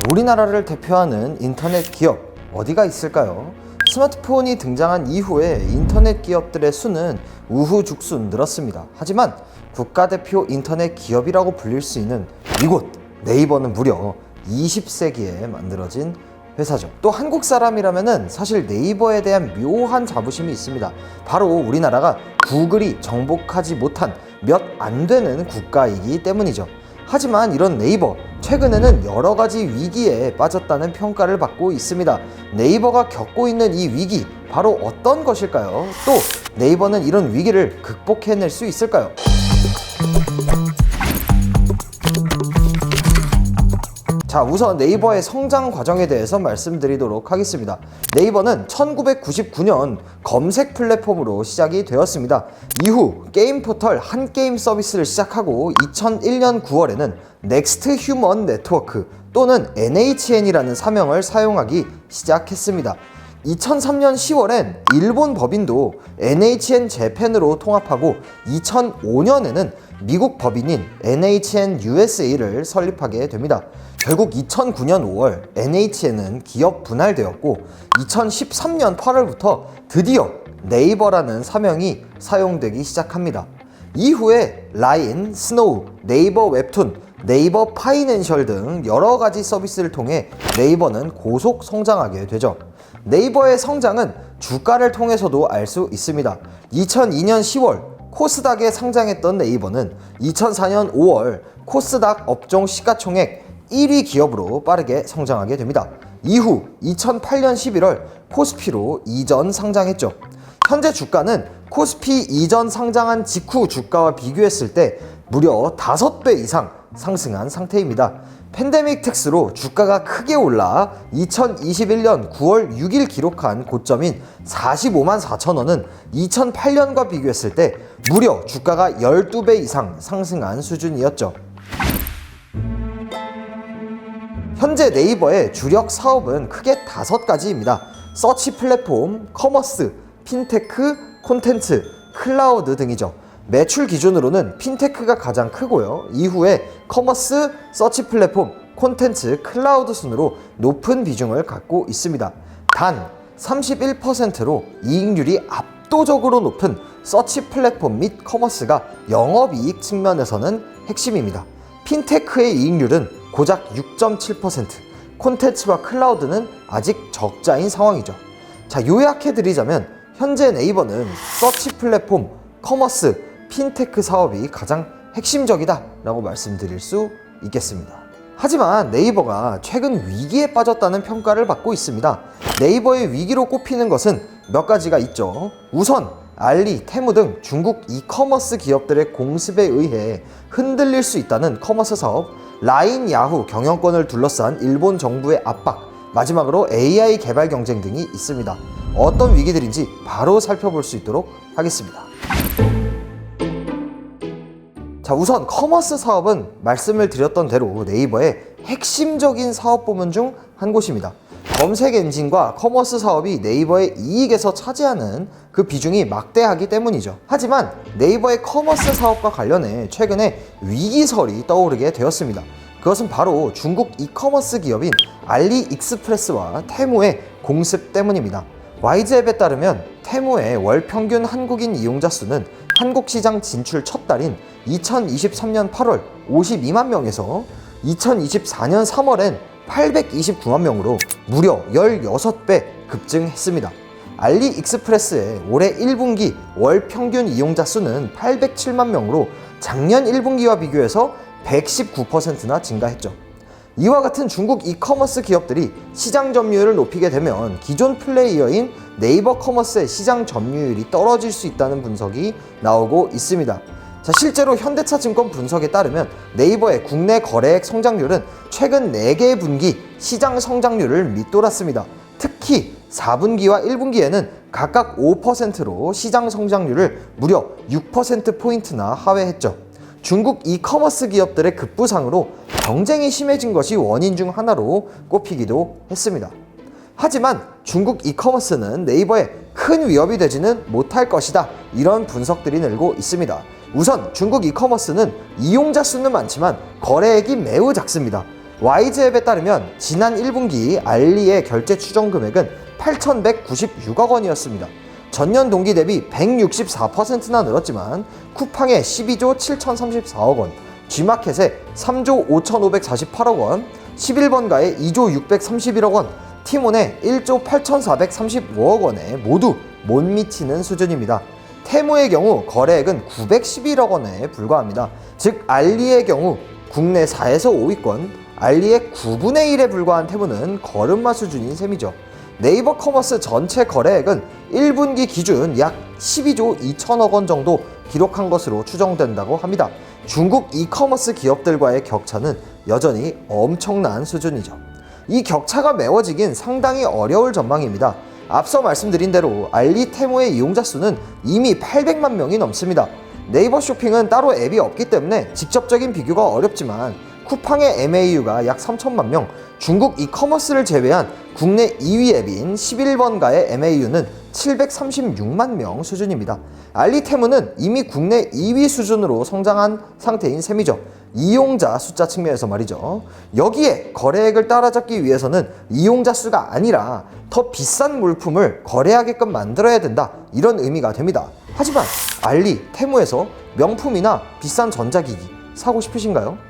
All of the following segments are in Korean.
우리나라를 대표하는 인터넷 기업 어디가 있을까요? 스마트폰이 등장한 이후에 인터넷 기업들의 수는 우후죽순 늘었습니다. 하지만 국가대표 인터넷 기업이라고 불릴 수 있는 이곳 네이버는 무려 20세기에 만들어진 회사죠. 또 한국 사람이라면은 사실 네이버에 대한 묘한 자부심이 있습니다. 바로 우리나라가 구글이 정복하지 못한 몇 안 되는 국가이기 때문이죠. 하지만 이런 네이버, 최근에는 여러 가지 위기에 빠졌다는 평가를 받고 있습니다. 네이버가 겪고 있는 이 위기, 바로 어떤 것일까요? 또 네이버는 이런 위기를 극복해낼 수 있을까요? 자, 우선 네이버의 성장 과정에 대해서 말씀드리도록 하겠습니다. 네이버는 1999년 검색 플랫폼으로 시작이 되었습니다. 이후 게임 포털 한게임 서비스를 시작하고 2001년 9월에는 넥스트 휴먼 네트워크 또는 NHN이라는 사명을 사용하기 시작했습니다. 2003년 10월엔 일본 법인도 NHN 재팬으로 통합하고 2005년에는 미국 법인인 NHN USA를 설립하게 됩니다. 결국 2009년 5월 NHN은 기업 분할되었고 2013년 8월부터 드디어 네이버라는 사명이 사용되기 시작합니다. 이후에 라인, 스노우, 네이버 웹툰, 네이버 파이낸셜 등 여러 가지 서비스를 통해 네이버는 고속 성장하게 되죠. 네이버의 성장은 주가를 통해서도 알 수 있습니다. 2002년 10월 코스닥에 상장했던 네이버는 2004년 5월 코스닥 업종 시가총액 1위 기업으로 빠르게 성장하게 됩니다. 이후 2008년 11월 코스피로 이전 상장했죠. 현재 주가는 코스피 이전 상장한 직후 주가와 비교했을 때 무려 5배 이상 상승한 상태입니다. 팬데믹 특수로 주가가 크게 올라 2021년 9월 6일 기록한 고점인 45만 4천 원은 2008년과 비교했을 때 무려 주가가 12배 이상 상승한 수준이었죠. 현재 네이버의 주력 사업은 크게 5가지입니다. 서치 플랫폼, 커머스, 핀테크, 콘텐츠, 클라우드 등이죠. 매출 기준으로는 핀테크가 가장 크고요. 이후에 커머스, 서치 플랫폼, 콘텐츠, 클라우드 순으로 높은 비중을 갖고 있습니다. 단 31%로 이익률이 압도적으로 높은 서치 플랫폼 및 커머스가 영업이익 측면에서는 핵심입니다. 핀테크의 이익률은 고작 6.7%, 콘텐츠와 클라우드는 아직 적자인 상황이죠. 자, 요약해드리자면 현재 네이버는 서치 플랫폼, 커머스, 핀테크 사업이 가장 핵심적이다 라고 말씀드릴 수 있겠습니다. 하지만 네이버가 최근 위기에 빠졌다는 평가를 받고 있습니다. 네이버의 위기로 꼽히는 것은 몇 가지가 있죠. 우선 알리, 테무 등 중국 이커머스 기업들의 공습에 의해 흔들릴 수 있다는 커머스 사업, 라인, 야후 경영권을 둘러싼 일본 정부의 압박, 마지막으로 AI 개발 경쟁 등이 있습니다. 어떤 위기들인지 바로 살펴볼 수 있도록 하겠습니다. 자, 우선 커머스 사업은 말씀을 드렸던 대로 네이버의 핵심적인 사업 부문 중 한 곳입니다. 검색 엔진과 커머스 사업이 네이버의 이익에서 차지하는 그 비중이 막대하기 때문이죠. 하지만 네이버의 커머스 사업과 관련해 최근에 위기설이 떠오르게 되었습니다. 그것은 바로 중국 이커머스 기업인 알리익스프레스와 테무의 공습 때문입니다. YG앱에 따르면 테무의 월 평균 한국인 이용자 수는 한국 시장 진출 첫 달인 2023년 8월 52만 명에서 2024년 3월엔 829만 명으로 무려 16배 급증했습니다. 알리익스프레스의 올해 1분기 월 평균 이용자 수는 807만 명으로 작년 1분기와 비교해서 119%나 증가했죠. 이와 같은 중국 이커머스 기업들이 시장 점유율을 높이게 되면 기존 플레이어인 네이버 커머스의 시장 점유율이 떨어질 수 있다는 분석이 나오고 있습니다. 자, 실제로 현대차증권 분석에 따르면 네이버의 국내 거래액 성장률은 최근 4개의 분기 시장 성장률을 밑돌았습니다. 특히 4분기와 1분기에는 각각 5%로 시장 성장률을 무려 6%포인트나 하회했죠. 중국 이커머스 기업들의 급부상으로 경쟁이 심해진 것이 원인 중 하나로 꼽히기도 했습니다. 하지만 중국 이커머스는 네이버에 큰 위협이 되지는 못할 것이다, 이런 분석들이 늘고 있습니다. 우선 중국 이커머스는 이용자 수는 많지만 거래액이 매우 작습니다. YG앱에 따르면 지난 1분기 알리의 결제 추정 금액은 8,196억 원이었습니다. 전년 동기 대비 164%나 늘었지만 쿠팡의 12조 7,034억 원, G마켓의 3조 5,548억 원, 11번가의 2조 631억 원, 티몬의 1조 8,435억 원에 모두 못 미치는 수준입니다. 테무의 경우 거래액은 911억 원에 불과합니다. 즉 알리의 경우 국내 4에서 5위권, 알리의 9분의 1에 불과한 테무는 걸음마 수준인 셈이죠. 네이버 커머스 전체 거래액은 1분기 기준 약 12조 2천억 원 정도 기록한 것으로 추정된다고 합니다. 중국 이커머스 기업들과의 격차는 여전히 엄청난 수준이죠. 이 격차가 메워지긴 상당히 어려울 전망입니다. 앞서 말씀드린 대로 알리 테무의 이용자 수는 이미 800만 명이 넘습니다. 네이버 쇼핑은 따로 앱이 없기 때문에 직접적인 비교가 어렵지만 쿠팡의 MAU가 약 3천만 명, 중국 이커머스를 제외한 국내 2위 앱인 11번가의 MAU는 736만 명 수준입니다. 알리테무는 이미 국내 2위 수준으로 성장한 상태인 셈이죠. 이용자 숫자 측면에서 말이죠. 여기에 거래액을 따라잡기 위해서는 이용자 수가 아니라 더 비싼 물품을 거래하게끔 만들어야 된다, 이런 의미가 됩니다. 하지만 알리, 테무에서 명품이나 비싼 전자기기 사고 싶으신가요?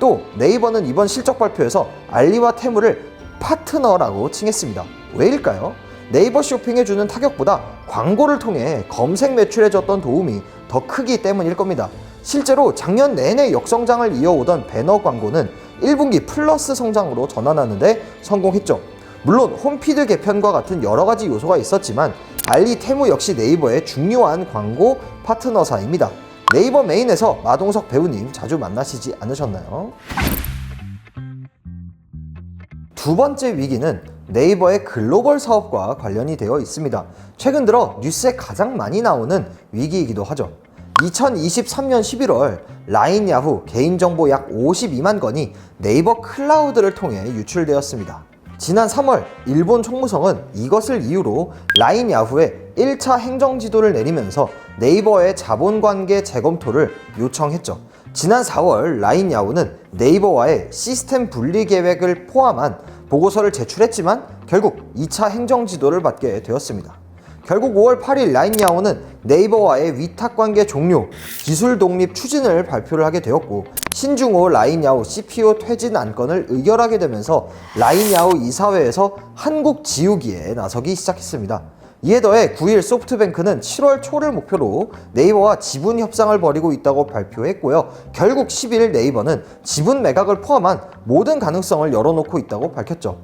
또 네이버는 이번 실적 발표에서 알리와 테무를 파트너라고 칭했습니다. 왜일까요? 네이버 쇼핑에 주는 타격보다 광고를 통해 검색 매출에 줬던 도움이 더 크기 때문일 겁니다. 실제로 작년 내내 역성장을 이어오던 배너 광고는 1분기 플러스 성장으로 전환하는 데 성공했죠. 물론 홈피드 개편과 같은 여러 가지 요소가 있었지만 알리, 테무 역시 네이버의 중요한 광고 파트너사입니다. 네이버 메인에서 마동석 배우님 자주 만나시지 않으셨나요? 두 번째 위기는 네이버의 글로벌 사업과 관련이 되어 있습니다. 최근 들어 뉴스에 가장 많이 나오는 위기이기도 하죠. 2023년 11월 라인 야후 개인정보 약 52만 건이 네이버 클라우드를 통해 유출되었습니다. 지난 3월 일본 총무성은 이것을 이유로 라인 야후에 1차 행정지도를 내리면서 네이버의 자본관계 재검토를 요청했죠. 지난 4월 라인 야후는 네이버와의 시스템 분리 계획을 포함한 보고서를 제출했지만 결국 2차 행정지도를 받게 되었습니다. 결국 5월 8일 라인 야후는 네이버와의 위탁관계 종료, 기술 독립 추진을 발표를 하게 되었고 신중호 라인 야후 CPO 퇴진 안건을 의결하게 되면서 라인 야후 이사회에서 한국 지우기에 나서기 시작했습니다. 이에 더해 9일 소프트뱅크는 7월 초를 목표로 네이버와 지분 협상을 벌이고 있다고 발표했고요. 결국 10일 네이버는 지분 매각을 포함한 모든 가능성을 열어놓고 있다고 밝혔죠.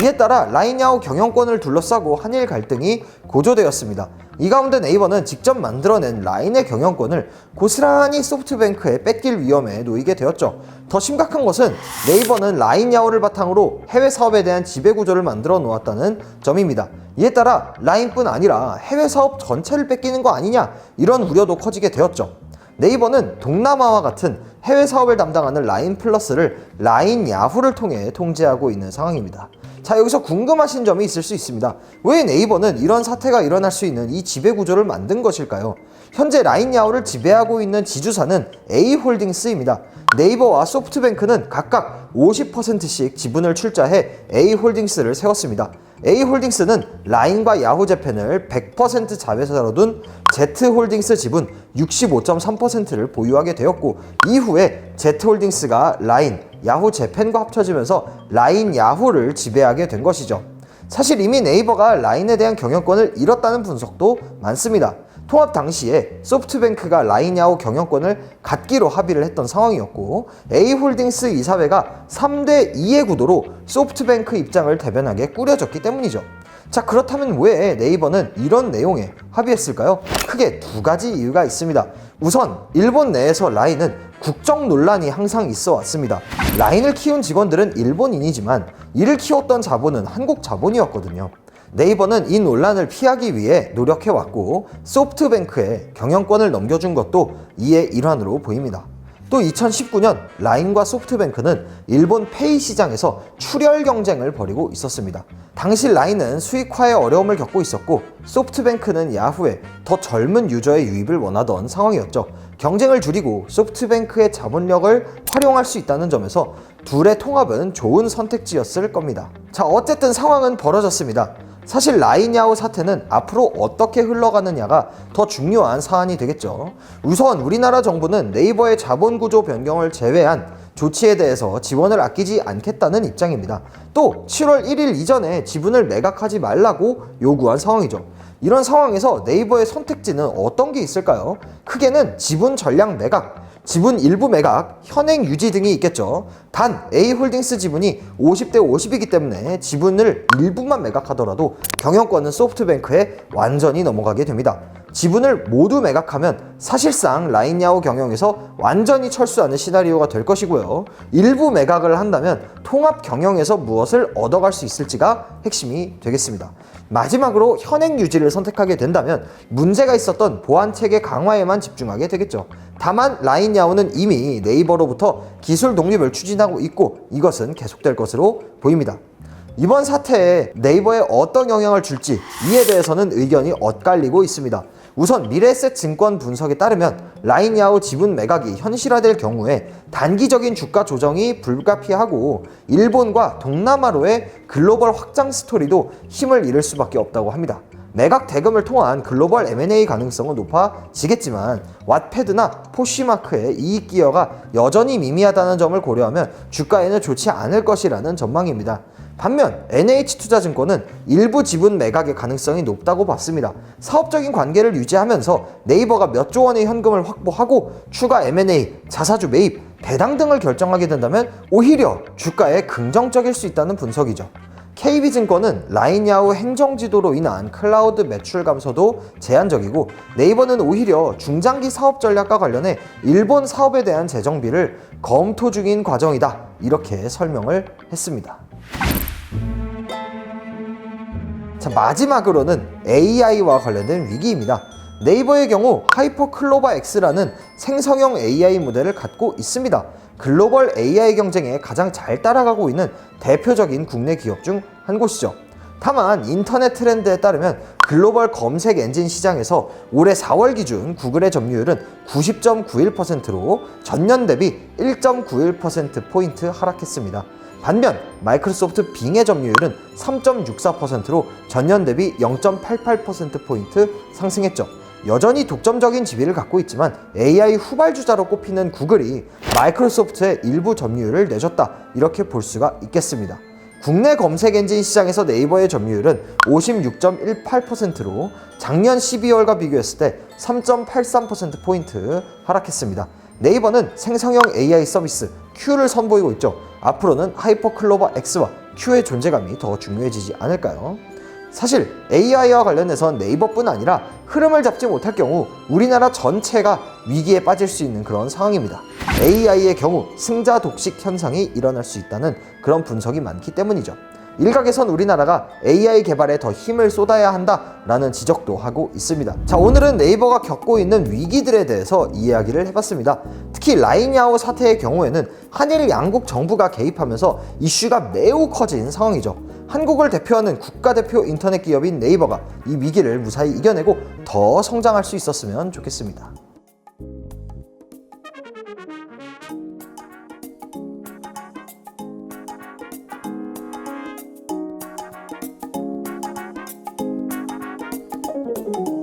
이에 따라 라인 야후 경영권을 둘러싸고 한일 갈등이 고조되었습니다. 이 가운데 네이버는 직접 만들어낸 라인의 경영권을 고스란히 소프트뱅크에 뺏길 위험에 놓이게 되었죠. 더 심각한 것은 네이버는 라인 야후를 바탕으로 해외 사업에 대한 지배구조를 만들어 놓았다는 점입니다. 이에 따라 라인뿐 아니라 해외 사업 전체를 뺏기는 거 아니냐, 이런 우려도 커지게 되었죠. 네이버는 동남아와 같은 해외 사업을 담당하는 라인 플러스를 라인 야후를 통해 통제하고 있는 상황입니다. 자, 여기서 궁금하신 점이 있을 수 있습니다. 왜 네이버는 이런 사태가 일어날 수 있는 이 지배구조를 만든 것일까요? 현재 라인 야후를 지배하고 있는 지주사는 A홀딩스입니다. 네이버와 소프트뱅크는 각각 50%씩 지분을 출자해 A홀딩스를 세웠습니다. A홀딩스는 라인과 야후 재팬을 100% 자회사로 둔 Z홀딩스 지분 65.3%를 보유하게 되었고 이후에 Z홀딩스가 라인, 야후 재팬과 합쳐지면서 라인 야후를 지배하게 된 것이죠. 사실 이미 네이버가 라인에 대한 경영권을 잃었다는 분석도 많습니다. 통합 당시에 소프트뱅크가 라인 야후 경영권을 갖기로 합의를 했던 상황이었고 A홀딩스 이사회가 3대2의 구도로 소프트뱅크 입장을 대변하게 꾸려졌기 때문이죠. 자, 그렇다면 왜 네이버는 이런 내용에 합의했을까요? 크게 두 가지 이유가 있습니다. 우선 일본 내에서 라인은 국정 논란이 항상 있어 왔습니다. 라인을 키운 직원들은 일본인이지만 이를 키웠던 자본은 한국 자본이었거든요. 네이버는 이 논란을 피하기 위해 노력해왔고 소프트뱅크에 경영권을 넘겨준 것도 이의 일환으로 보입니다. 또 2019년 라인과 소프트뱅크는 일본 페이 시장에서 출혈 경쟁을 벌이고 있었습니다. 당시 라인은 수익화에 어려움을 겪고 있었고 소프트뱅크는 야후에 더 젊은 유저의 유입을 원하던 상황이었죠. 경쟁을 줄이고 소프트뱅크의 자본력을 활용할 수 있다는 점에서 둘의 통합은 좋은 선택지였을 겁니다. 자, 어쨌든 상황은 벌어졌습니다. 사실 라인야오 사태는 앞으로 어떻게 흘러가느냐가 더 중요한 사안이 되겠죠. 우선 우리나라 정부는 네이버의 자본구조 변경을 제외한 조치에 대해서 지원을 아끼지 않겠다는 입장입니다. 또 7월 1일 이전에 지분을 매각하지 말라고 요구한 상황이죠. 이런 상황에서 네이버의 선택지는 어떤 게 있을까요? 크게는 지분 전량 매각, 지분 일부 매각, 현행 유지 등이 있겠죠. 단 A홀딩스 지분이 50대 50이기 때문에 지분을 일부만 매각하더라도 경영권은 소프트뱅크에 완전히 넘어가게 됩니다. 지분을 모두 매각하면 사실상 라인야오 경영에서 완전히 철수하는 시나리오가 될 것이고요. 일부 매각을 한다면 통합 경영에서 무엇을 얻어갈 수 있을지가 핵심이 되겠습니다. 마지막으로 현행 유지를 선택하게 된다면 문제가 있었던 보안체계 강화에만 집중하게 되겠죠. 다만 라인야오는 이미 네이버로부터 기술 독립을 추진하고 있고 이것은 계속될 것으로 보입니다. 이번 사태에 네이버에 어떤 영향을 줄지 이에 대해서는 의견이 엇갈리고 있습니다. 우선 미래에셋 증권 분석에 따르면 라인야오 지분 매각이 현실화될 경우에 단기적인 주가 조정이 불가피하고 일본과 동남아로의 글로벌 확장 스토리도 힘을 잃을 수밖에 없다고 합니다. 매각 대금을 통한 글로벌 M&A 가능성은 높아지겠지만 왓패드나 포쉬마크의 이익 기여가 여전히 미미하다는 점을 고려하면 주가에는 좋지 않을 것이라는 전망입니다. 반면 NH투자증권은 일부 지분 매각의 가능성이 높다고 봤습니다. 사업적인 관계를 유지하면서 네이버가 몇 조 원의 현금을 확보하고 추가 M&A, 자사주 매입, 배당 등을 결정하게 된다면 오히려 주가에 긍정적일 수 있다는 분석이죠. KB증권은 라인야오 행정지도로 인한 클라우드 매출 감소도 제한적이고 네이버는 오히려 중장기 사업 전략과 관련해 일본 사업에 대한 재정비를 검토 중인 과정이다. 이렇게 설명을 했습니다. 자, 마지막으로는 AI와 관련된 위기입니다. 네이버의 경우 하이퍼클로바 X라는 생성형 AI 모델을 갖고 있습니다. 글로벌 AI 경쟁에 가장 잘 따라가고 있는 대표적인 국내 기업 중 한 곳이죠. 다만 인터넷 트렌드에 따르면 글로벌 검색 엔진 시장에서 올해 4월 기준 구글의 점유율은 90.91%로 전년 대비 1.91%포인트 하락했습니다. 반면 마이크로소프트 빙의 점유율은 3.64%로 전년 대비 0.88%포인트 상승했죠. 여전히 독점적인 지위를 갖고 있지만 AI 후발주자로 꼽히는 구글이 마이크로소프트의 일부 점유율을 내줬다. 이렇게 볼 수가 있겠습니다. 국내 검색 엔진 시장에서 네이버의 점유율은 56.18%로 작년 12월과 비교했을 때 3.83%포인트 하락했습니다. 네이버는 생성형 AI 서비스 Q를 선보이고 있죠. 앞으로는 하이퍼클로바 X와 Q의 존재감이 더 중요해지지 않을까요? 사실 AI와 관련해서 네이버뿐 아니라 흐름을 잡지 못할 경우 우리나라 전체가 위기에 빠질 수 있는 그런 상황입니다. AI의 경우 승자 독식 현상이 일어날 수 있다는 그런 분석이 많기 때문이죠. 일각에선 우리나라가 AI 개발에 더 힘을 쏟아야 한다라는 지적도 하고 있습니다. 자, 오늘은 네이버가 겪고 있는 위기들에 대해서 이야기를 해봤습니다. 특히 라인야오 사태의 경우에는 한일 양국 정부가 개입하면서 이슈가 매우 커진 상황이죠. 한국을 대표하는 국가대표 인터넷 기업인 네이버가 이 위기를 무사히 이겨내고 더 성장할 수 있었으면 좋겠습니다.